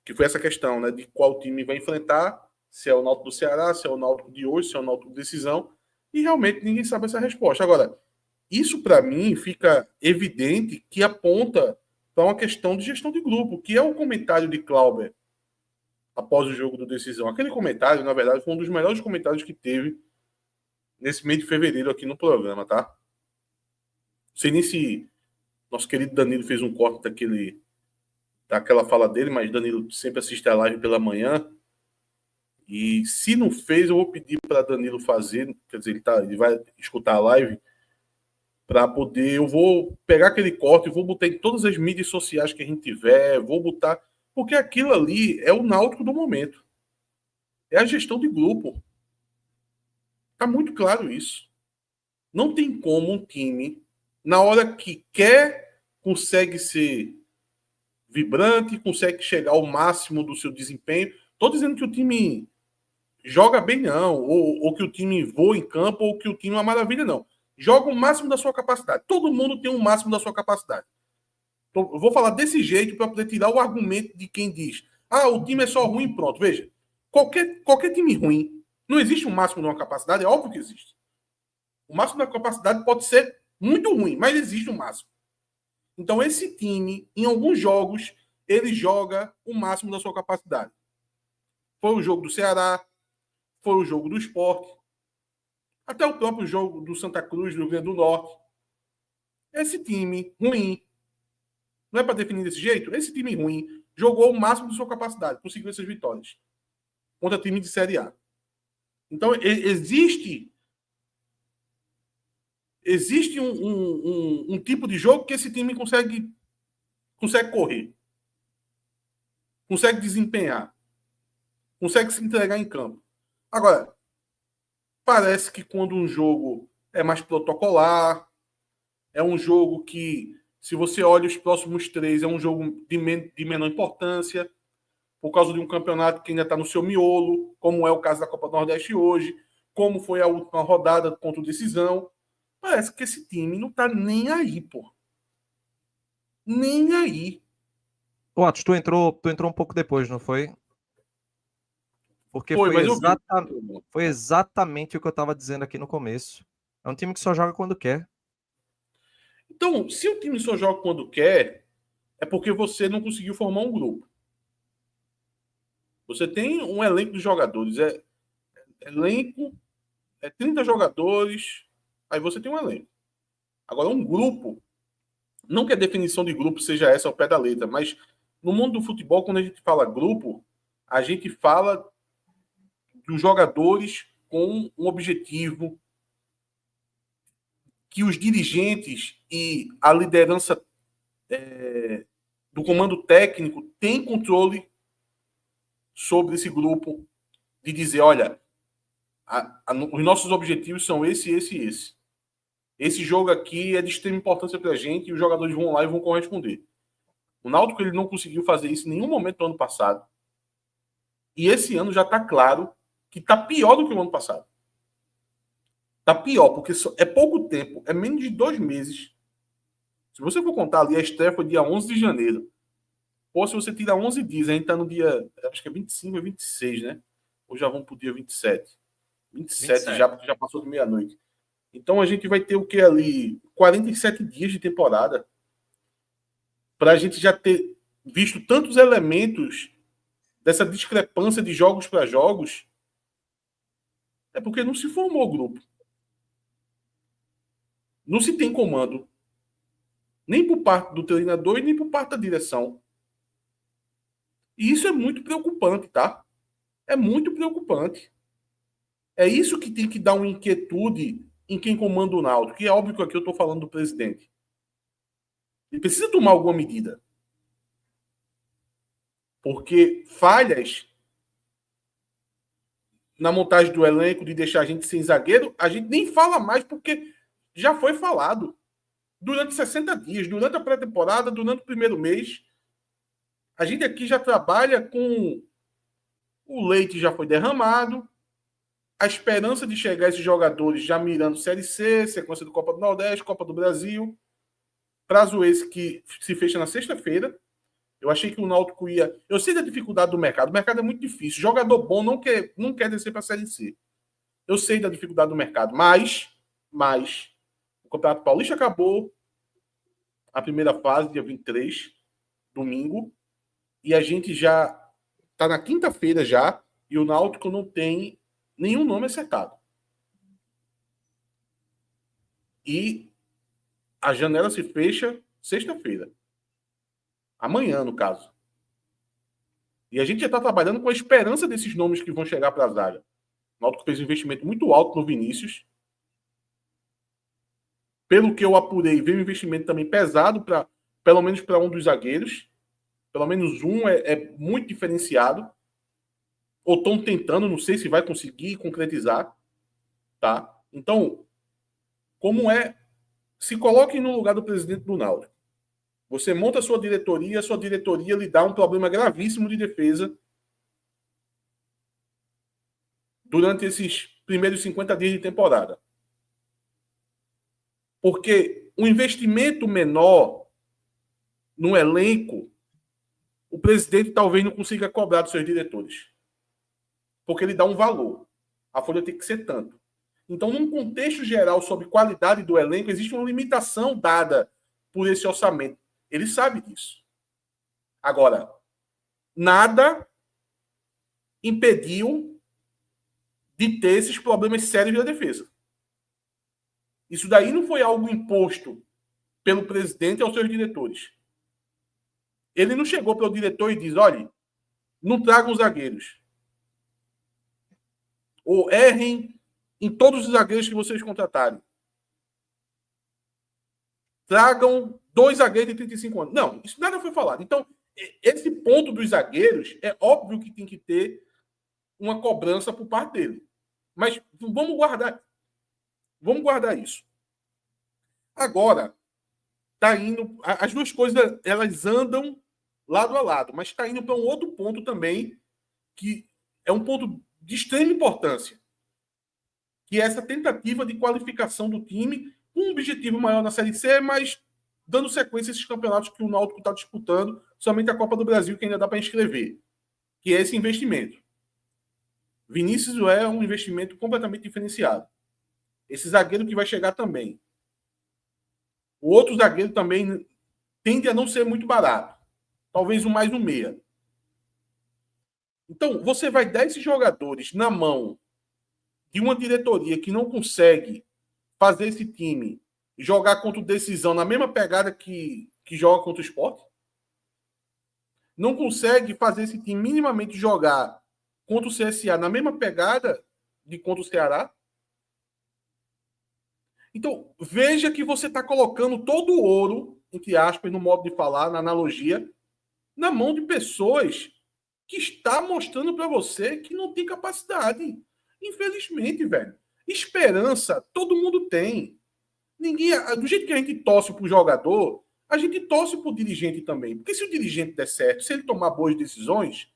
que foi essa questão, né, de qual time vai enfrentar, se é o Náutico do Ceará, se é o Náutico de hoje, se é o Náutico de decisão, e realmente ninguém sabe essa resposta. Agora, isso para mim fica evidente que aponta para uma questão de gestão de grupo, que é o comentário de Clauber após o jogo do decisão. Aquele comentário, na verdade, foi um dos melhores comentários que teve nesse mês de fevereiro aqui no programa, tá? Não sei nem se nosso querido Danilo fez um corte daquela fala dele, mas Danilo sempre assiste a live pela manhã. E se não fez, eu vou pedir para Danilo fazer, quer dizer, ele vai escutar a live, para poder, eu vou pegar aquele corte e vou botar em todas as mídias sociais que a gente tiver, vou botar, porque aquilo ali é o Náutico do momento. É a gestão de grupo. Tá muito claro isso. Não tem como um time, na hora que quer, consegue ser vibrante, consegue chegar ao máximo do seu desempenho. Estou dizendo que o time joga bem, não, ou que o time voa em campo, ou que o time é uma maravilha, não. Joga o máximo da sua capacidade. Todo mundo tem o máximo da sua capacidade. Então, eu vou falar desse jeito para poder tirar o argumento de quem diz: o time é só ruim, pronto. Veja, qualquer time ruim, não existe um máximo de uma capacidade, é óbvio que existe. O máximo da capacidade pode ser muito ruim, mas existe um máximo. Então, esse time, em alguns jogos, ele joga o máximo da sua capacidade. Foi o jogo do Ceará, foi o jogo do Sport, até o próprio jogo do Santa Cruz, do Rio Grande do Norte. Esse time ruim, não é para definir desse jeito? Esse time ruim jogou o máximo de sua capacidade, conseguiu essas vitórias contra time de Série A. Então, existe um tipo de jogo que esse time consegue correr, consegue desempenhar, consegue se entregar em campo. Agora, parece que quando um jogo é mais protocolar, é um jogo que, se você olha os próximos 3, é um jogo de menor importância, por causa de um campeonato que ainda está no seu miolo, como é o caso da Copa do Nordeste hoje, como foi a última rodada contra o Decisão. Parece que esse time não está nem aí, pô. Nem aí. Ô, Atos, tu entrou um pouco depois, não foi? Porque foi exatamente o que eu estava dizendo aqui no começo. É um time que só joga quando quer. Então, se o time só joga quando quer, é porque você não conseguiu formar um grupo. Você tem um elenco de jogadores. Elenco, 30 jogadores, aí você tem um elenco. Agora, um grupo, não que a definição de grupo seja essa ao pé da letra, mas no mundo do futebol, quando a gente fala grupo, a gente fala dos jogadores com um objetivo, que os dirigentes e a liderança do comando técnico têm controle sobre esse grupo, de dizer, olha, os nossos objetivos são esse, esse e esse. Esse jogo aqui é de extrema importância para a gente e os jogadores vão lá e vão corresponder. O Náutico ele não conseguiu fazer isso em nenhum momento do ano passado. E esse ano já está claro que está pior do que o ano passado. Está pior, porque é pouco tempo, é menos de 2 meses. Se você for contar ali, a estreia foi dia 11 de janeiro. Ou se você tira 11 dias, a gente está no dia, acho que é 25 ou 26, né? Ou já vamos para o dia 27. 27 já, porque já passou de meia-noite. Então a gente vai ter o que ali? 47 dias de temporada. Para a gente já ter visto tantos elementos dessa discrepância de jogos para jogos. É porque não se formou o grupo. Não se tem comando. Nem por parte do treinador e nem por parte da direção. E isso é muito preocupante, tá? É muito preocupante. É isso que tem que dar uma inquietude em quem comanda o Náutico. Que é óbvio que aqui eu estou falando do presidente. Ele precisa tomar alguma medida. Porque falhas na montagem do elenco, de deixar a gente sem zagueiro, a gente nem fala mais porque já foi falado. Durante 60 dias, durante a pré-temporada, durante o primeiro mês, a gente aqui já trabalha com o leite já foi derramado, a esperança de chegar esses jogadores já mirando Série C, sequência do Copa do Nordeste, Copa do Brasil, prazo esse que se fecha na sexta-feira. Eu achei que o Náutico ia... Eu sei da dificuldade do mercado. O mercado é muito difícil. Jogador bom não quer descer para a Série C. Eu sei da dificuldade do mercado. Mas o Campeonato Paulista acabou a primeira fase, dia 23, domingo. E a gente já está na quinta-feira já. E o Náutico não tem nenhum nome acertado. E a janela se fecha sexta-feira. Amanhã, no caso. E a gente já está trabalhando com a esperança desses nomes que vão chegar para a zaga. O Náutico fez um investimento muito alto no Vinícius. Pelo que eu apurei, veio um investimento também pesado, pelo menos para um dos zagueiros. Pelo menos um é muito diferenciado. Ou estão tentando, não sei se vai conseguir concretizar. Tá? Então, como é... Se coloquem no lugar do presidente do Náutico. Você monta a sua diretoria lhe dá um problema gravíssimo de defesa durante esses primeiros 50 dias de temporada. Porque um investimento menor no elenco, o presidente talvez não consiga cobrar dos seus diretores. Porque ele dá um valor. A folha tem que ser tanto. Então, num contexto geral sobre qualidade do elenco, existe uma limitação dada por esse orçamento. Ele sabe disso. Agora, nada impediu de ter esses problemas sérios da defesa. Isso daí não foi algo imposto pelo presidente aos seus diretores. Ele não chegou para o diretor e diz, olha, não tragam zagueiros. Ou errem em todos os zagueiros que vocês contratarem. Tragam 2 zagueiros de 35 anos. Não, isso nada foi falado. Então, esse ponto dos zagueiros, é óbvio que tem que ter uma cobrança por parte dele. Mas vamos guardar isso. Agora, tá indo... As duas coisas, elas andam lado a lado, mas está indo para um outro ponto também, que é um ponto de extrema importância, que é essa tentativa de qualificação do time com um objetivo maior na Série C, mas dando sequência a esses campeonatos que o Náutico está disputando, somente a Copa do Brasil, que ainda dá para inscrever, que é esse investimento. Vinícius é um investimento completamente diferenciado. Esse zagueiro que vai chegar também. O outro zagueiro também tende a não ser muito barato. Talvez mais um meia. Então, você vai dar esses jogadores na mão de uma diretoria que não consegue fazer esse time jogar contra o Decisão na mesma pegada que joga contra o Sport? Não consegue fazer esse time minimamente jogar contra o CSA na mesma pegada de contra o Ceará? Então, veja que você está colocando todo o ouro, entre aspas, no modo de falar, na analogia, na mão de pessoas que está mostrando para você que não tem capacidade. Infelizmente, velho. Esperança, todo mundo tem. Ninguém, do jeito que a gente torce pro jogador, a gente torce pro dirigente também. Porque se o dirigente der certo, se ele tomar boas decisões,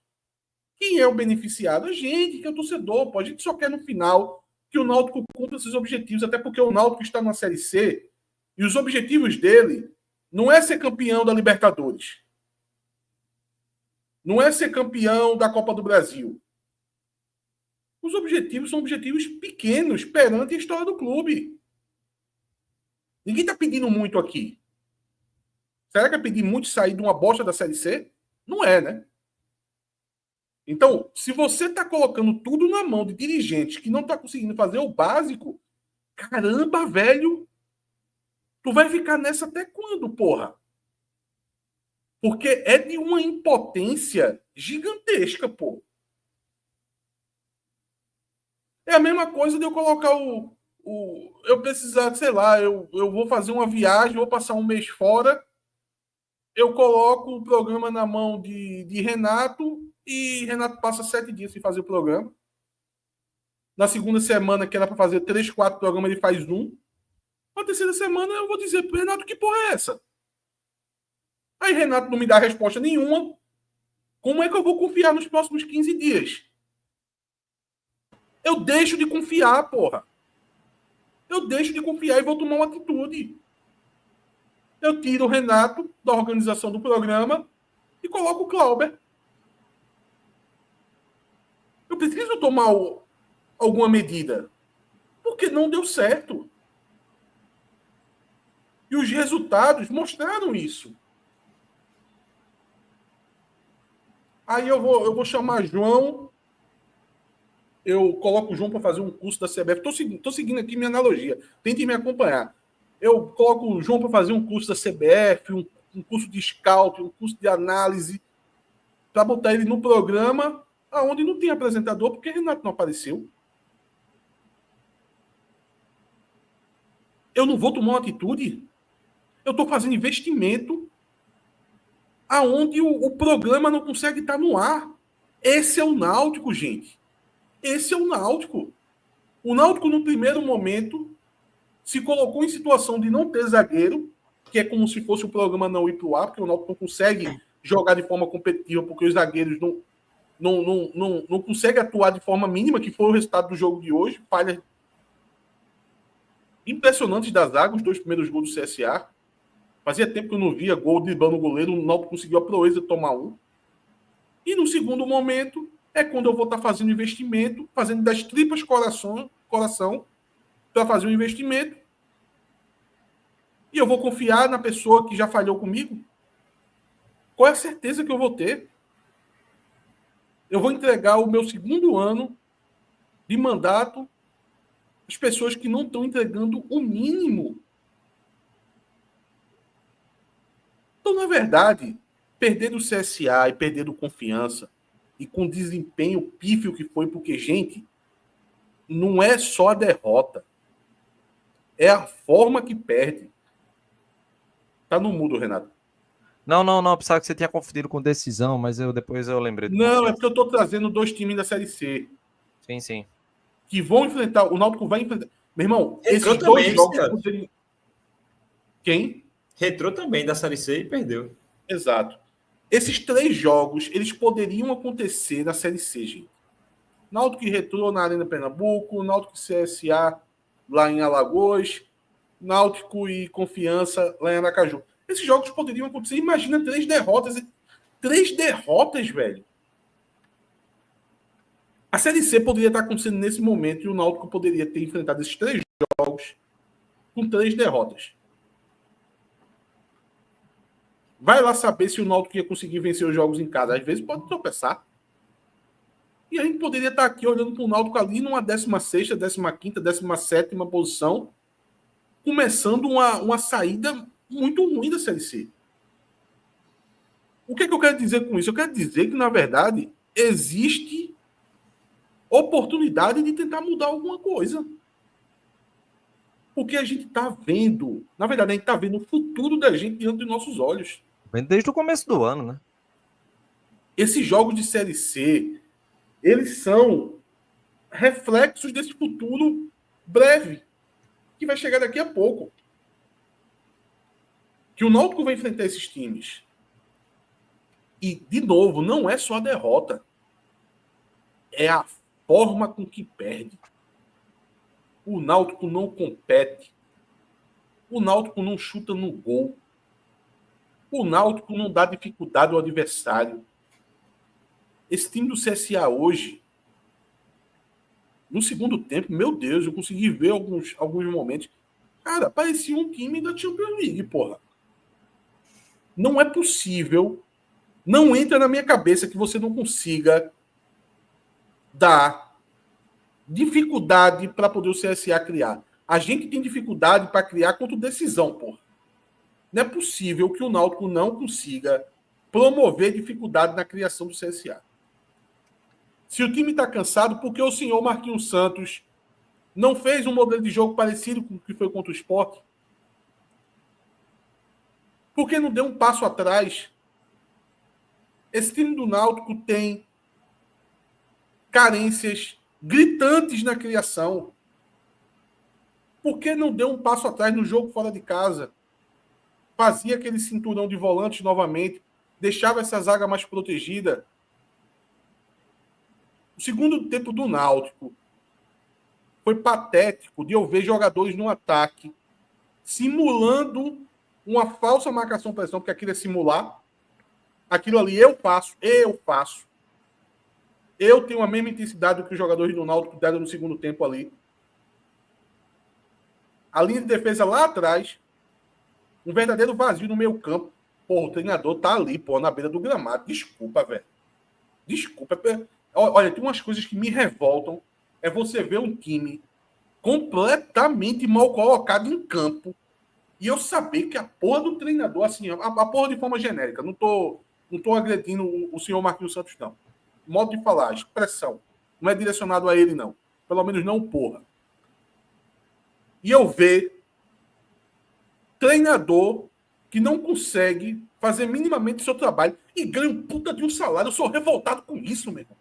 quem é o beneficiado? A gente, que é o torcedor. Pô. A gente só quer no final que o Náutico cumpra seus objetivos, até porque o Náutico está na Série C e os objetivos dele não é ser campeão da Libertadores. Não é ser campeão da Copa do Brasil. Os objetivos são objetivos pequenos perante a história do clube. Ninguém está pedindo muito aqui. Será que é pedir muito sair de uma bosta da Série C? Não é, né? Então, se você está colocando tudo na mão de dirigentes que não está conseguindo fazer o básico, caramba, velho, tu vai ficar nessa até quando, porra? Porque é de uma impotência gigantesca, pô. É a mesma coisa de eu colocar eu precisar, sei lá, eu vou fazer uma viagem, vou passar um mês fora, eu coloco o programa na mão de Renato e Renato passa 7 dias sem fazer o programa. Na segunda semana, que era para fazer 3, 4 programas, ele faz um. Na terceira semana, eu vou dizer pro Renato, que porra é essa? Aí Renato não me dá resposta nenhuma. Como é que eu vou confiar nos próximos 15 dias? Eu deixo de confiar, porra. Eu deixo de confiar e vou tomar uma atitude. Eu tiro o Renato da organização do programa e coloco o Clauber. Eu preciso tomar alguma medida. Porque não deu certo. E os resultados mostraram isso. Aí eu vou chamar João. Eu coloco o João para fazer um curso da CBF. Estou seguindo aqui minha analogia. Tentem me acompanhar. Eu coloco o João para fazer um curso da CBF, um curso de scout, um curso de análise, para botar ele no programa onde não tem apresentador, porque Renato não apareceu. Eu não vou tomar uma atitude. Eu estou fazendo investimento aonde o programa não consegue estar no ar. Esse é o Náutico, gente. Esse é o Náutico. O Náutico, no primeiro momento, se colocou em situação de não ter zagueiro, que é como se fosse o programa não ir para o ar, porque o Náutico não consegue jogar de forma competitiva, porque os zagueiros não conseguem atuar de forma mínima, que foi o resultado do jogo de hoje. Falhas impressionantes da zaga, os 2 primeiros gols do CSA. Fazia tempo que eu não via gol driblando o goleiro, o Náutico conseguiu a proeza de tomar um. E no segundo momento, é quando eu vou estar fazendo investimento, fazendo das tripas coração para fazer um investimento. E eu vou confiar na pessoa que já falhou comigo? Qual é a certeza que eu vou ter? Eu vou entregar o meu segundo ano de mandato às pessoas que não estão entregando o mínimo. Então, na verdade, perder do CSA e perder do Confiança, e com desempenho pífio que foi, porque, gente, não é só a derrota. É a forma que perde. Tá no mudo, Renato. Não, pensava que você tinha confundido com decisão, mas depois eu lembrei. Não, é porque eu tô trazendo 2 times da Série C. Sim. Que vão enfrentar, o Náutico vai enfrentar. Meu irmão, Retrô esses 2 também, jogos... cara. Quem? Retrô também da Série C e perdeu. Exato. Esses 3 jogos, eles poderiam acontecer na Série C, gente. Náutico e Retrô na Arena Pernambuco, Náutico e CSA lá em Alagoas, Náutico e Confiança lá em Aracaju. Esses jogos poderiam acontecer. Imagina 3 derrotas. 3 derrotas, velho. A Série C poderia estar acontecendo nesse momento e o Náutico poderia ter enfrentado esses 3 jogos com 3 derrotas. Vai lá saber se o Náutico ia conseguir vencer os jogos em casa. Às vezes pode tropeçar. E a gente poderia estar aqui olhando para o Náutico ali numa 16ª, 15ª, 17ª posição, começando uma saída muito ruim da Série C. O que eu quero dizer com isso? Eu quero dizer que, na verdade, existe oportunidade de tentar mudar alguma coisa. Porque a gente está vendo, na verdade, a gente está vendo o futuro da gente diante dos nossos olhos. Desde o começo do ano, né? Esses jogos de Série C, eles são reflexos desse futuro breve, que vai chegar daqui a pouco. Que o Náutico vai enfrentar esses times. E, de novo, não é só a derrota. É a forma com que perde. O Náutico não compete. O Náutico não chuta no gol. O Náutico não dá dificuldade ao adversário. Esse time do CSA hoje, no segundo tempo, meu Deus, eu consegui ver alguns momentos. Cara, parecia um time da Champions League, porra. Não é possível, não entra na minha cabeça que você não consiga dar dificuldade para poder o CSA criar. A gente tem dificuldade para criar contra decisão, porra. Não é possível que o Náutico não consiga promover dificuldade na criação do CSA. Se o time está cansado, por que o senhor Marquinhos Santos não fez um modelo de jogo parecido com o que foi contra o Sport? Por que não deu um passo atrás? Esse time do Náutico tem carências gritantes na criação. Por que não deu um passo atrás no jogo fora de casa? Fazia aquele cinturão de volantes novamente, deixava essa zaga mais protegida. O segundo tempo do Náutico foi patético de eu ver jogadores no ataque simulando uma falsa marcação-pressão, porque aquilo é simular. Aquilo ali eu faço. Eu tenho a mesma intensidade do que os jogadores do Náutico deram no segundo tempo ali. A linha de defesa lá atrás, um verdadeiro vazio no meio campo. Pô, o treinador tá ali, pô, na beira do gramado. Desculpa, velho. Desculpa. Olha, tem umas coisas que me revoltam. É você ver um time completamente mal colocado em campo e eu saber que a porra do treinador, assim, a porra de forma genérica, não tô agredindo o senhor Marquinhos Santos, não. Modo de falar, expressão. Não é direcionado a ele, não. Pelo menos não, porra. E eu ver treinador que não consegue fazer minimamente o seu trabalho e ganha um puta de um salário. Eu sou revoltado com isso, meu irmão.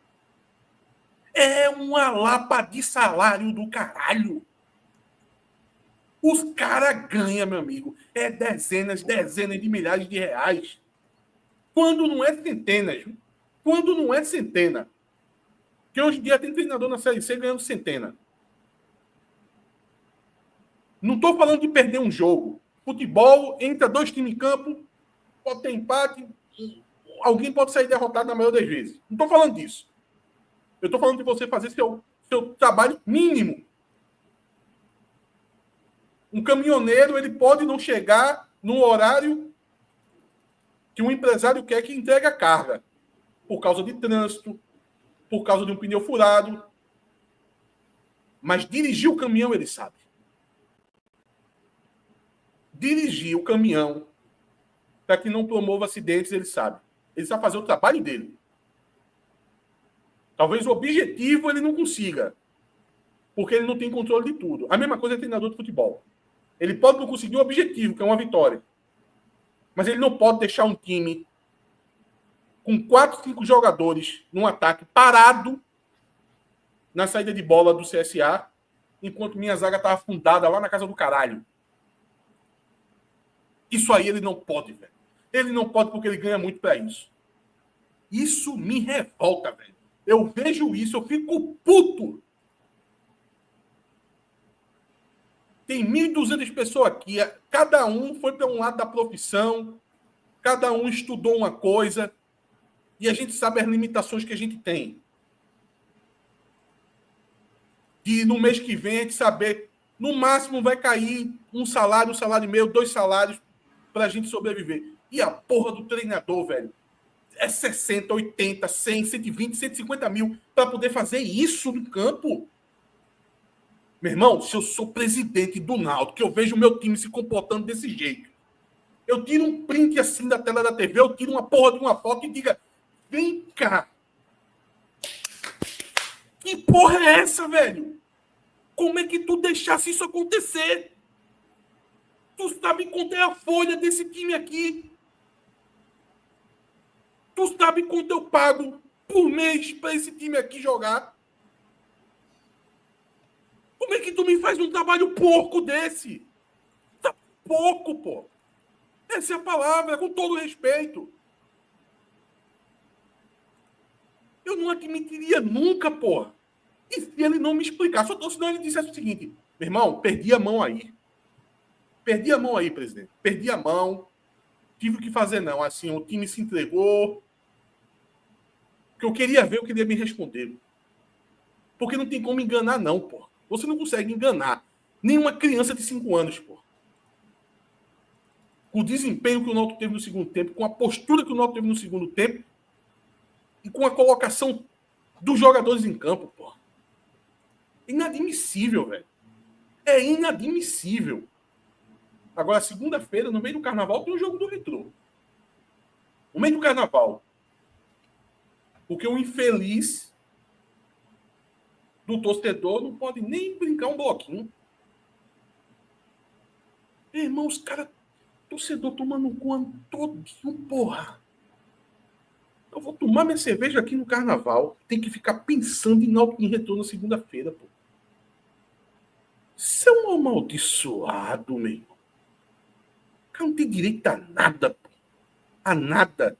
É uma lapa de salário do caralho. Os caras ganham, meu amigo, dezenas de milhares de reais. Quando não é centenas. Quando não é centena. Porque hoje em dia tem treinador na Série C ganhando centena. Não estou falando de perder um jogo. Futebol, entra 2 times em campo, pode ter empate, alguém pode sair derrotado na maioria das vezes. Não estou falando disso. Eu estou falando de você fazer seu trabalho mínimo. Um caminhoneiro, ele pode não chegar no horário que um empresário quer que entregue a carga. Por causa de trânsito, por causa de um pneu furado. Mas dirigir o caminhão, ele sabe. Dirigir o caminhão para que não promova acidentes, ele sabe. Ele sabe fazer o trabalho dele. Talvez o objetivo ele não consiga, porque ele não tem controle de tudo. A mesma coisa é treinador de futebol. Ele pode não conseguir o objetivo, que é uma vitória. Mas ele não pode deixar um time com 4, 5 jogadores num ataque parado na saída de bola do CSA, enquanto minha zaga estava afundada lá na casa do caralho. Isso aí ele não pode, velho. Ele não pode porque ele ganha muito para isso. Isso me revolta, velho. Eu vejo isso, eu fico puto. Tem 1.200 pessoas aqui. Cada um foi para um lado da profissão. Cada um estudou uma coisa. E a gente sabe as limitações que a gente tem. De no mês que vem a gente saber, no máximo vai cair um salário e meio, 2 salários para a gente sobreviver. E a porra do treinador, velho, é 60, 80, 100, 120, 150 mil para poder fazer isso no campo. Meu irmão, se eu sou presidente do Náutico, que eu vejo o meu time se comportando desse jeito, eu tiro um print assim da tela da TV, eu tiro uma porra de uma foto e diga, vem cá. Que porra é essa, velho? Como é que tu deixasse isso acontecer? Tu sabe quanto é a folha desse time aqui? Tu sabe quanto eu pago por mês para esse time aqui jogar? Como é que tu me faz um trabalho porco desse? Tá porco, pô. Essa é a palavra, com todo respeito. Eu não admitiria nunca, pô. E se ele não me explicasse? Ou senão ele dissesse o seguinte, meu irmão, perdi a mão aí. Perdi a mão aí, presidente. Perdi a mão. Tive o que fazer, não. Assim, o time se entregou. O que eu queria ver, eu queria me responder. Porque não tem como enganar, não, pô. Você não consegue enganar nenhuma criança de 5 anos, pô. Com o desempenho que o Náutico teve no segundo tempo, com a postura que o Náutico teve no segundo tempo e com a colocação dos jogadores em campo, pô. Inadmissível, velho. É inadmissível. Agora, segunda-feira, no meio do carnaval, tem um jogo do Retrô. No meio do carnaval. Porque o infeliz do torcedor não pode nem brincar um bloquinho. Meu irmão, os caras, torcedor tomando um cu todinho, porra. Eu vou tomar minha cerveja aqui no carnaval. Tem que ficar pensando em Náutico em Retrô na segunda-feira, pô. Você é um amaldiçoado, meu irmão. O cara não tem direito a nada, pô. A nada.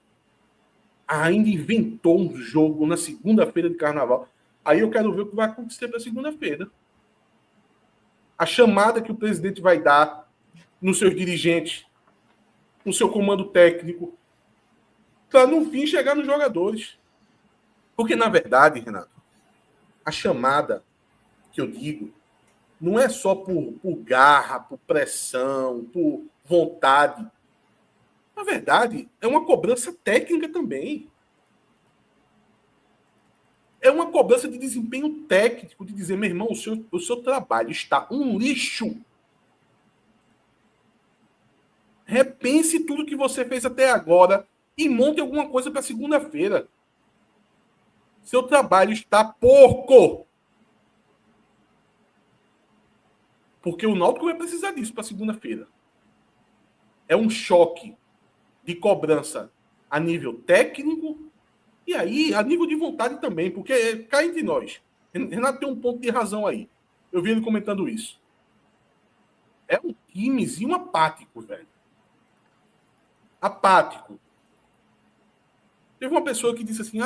Ainda inventou um jogo na segunda-feira de carnaval. Aí eu quero ver o que vai acontecer para segunda-feira. A chamada que o presidente vai dar nos seus dirigentes, no seu comando técnico, para no fim chegar nos jogadores. Porque, na verdade, Renato, a chamada que eu digo não é só por garra, por pressão, por vontade. Na verdade, é uma cobrança técnica também. É uma cobrança de desempenho técnico, de dizer, meu irmão, o seu trabalho está um lixo. Repense tudo que você fez até agora e monte alguma coisa para segunda-feira. Seu trabalho está porco. Porque o Náutico vai precisar disso para segunda-feira. É um choque de cobrança a nível técnico e aí a nível de vontade também, porque cá entre nós. Renato tem um ponto de razão aí. Eu vi ele comentando isso. É um timezinho apático, velho. Apático. Teve uma pessoa que disse assim,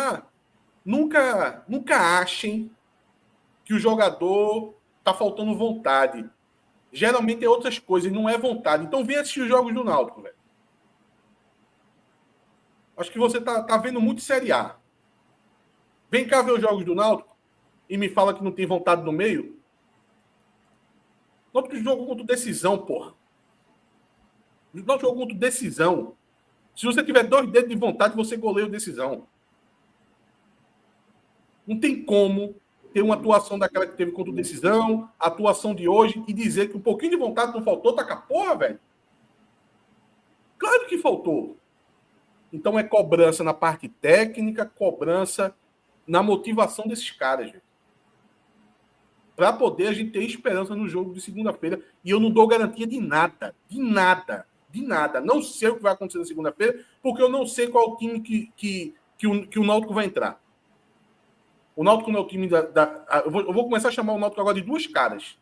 nunca achem que o jogador tá faltando vontade. Geralmente é outras coisas, não é vontade. Então vem assistir os jogos do Náutico, velho. Acho que você tá vendo muito Série A. Vem cá ver os jogos do Náutico e me fala que não tem vontade no meio. Náutico jogou contra decisão, porra. Náutico jogou contra decisão. Se você tiver 2 dedos de vontade, você goleia o decisão. Não tem como ter uma atuação daquela que teve contra o decisão, a atuação de hoje, e dizer que um pouquinho de vontade não faltou, tá com a porra, velho. Claro que faltou. Então é cobrança na parte técnica, cobrança na motivação desses caras, velho. Para poder a gente ter esperança no jogo de segunda-feira. E eu não dou garantia de nada. De nada. De nada. Não sei o que vai acontecer na segunda-feira, porque eu não sei qual time que o Náutico vai entrar. O Náutico não é o time eu vou começar a chamar o Náutico agora de 2 caras.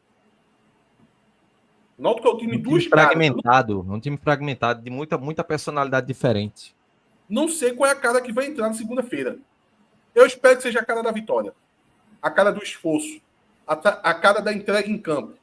O Náutico é o time de 2 caras. Fragmentado. Um time fragmentado, de muita personalidade diferente. Não sei qual é a cara que vai entrar na segunda-feira. Eu espero que seja a cara da vitória. A cara do esforço. A cara da entrega em campo.